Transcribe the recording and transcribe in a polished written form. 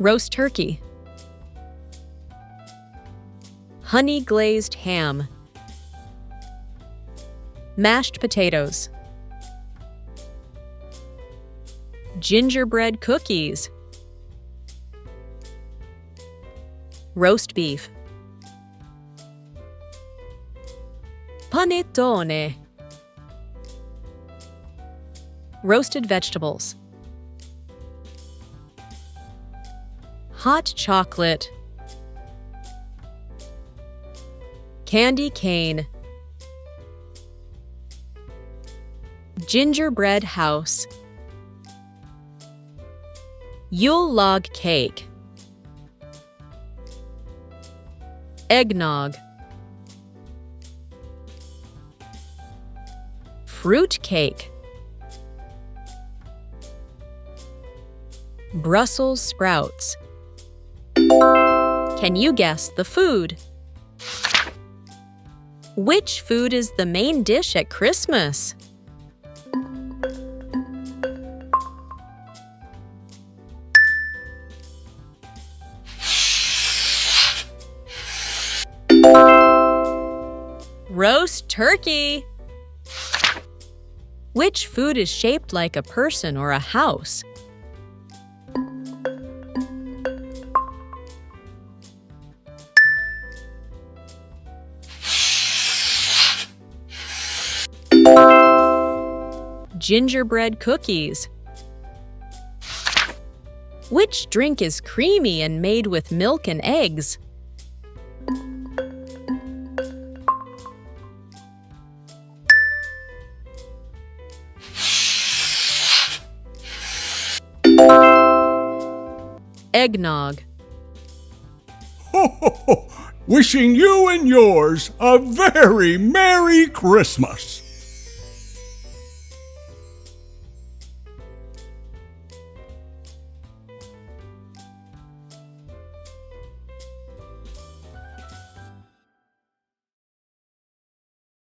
Roast turkey. Honey-glazed ham. Mashed potatoes. Gingerbread cookies. Roast beef. Panettone. Roasted vegetables. Hot chocolate. Candy cane. Gingerbread house. Yule Log cake. Eggnog. Fruitcake. Brussels sprouts. Can you guess the food? Which food is the main dish at Christmas? Roast turkey. Which food is shaped like a person or a house? Gingerbread cookies. Which drink is creamy and made with milk and eggs? Eggnog. Ho, ho, ho. Wishing you and yours a very Merry Christmas.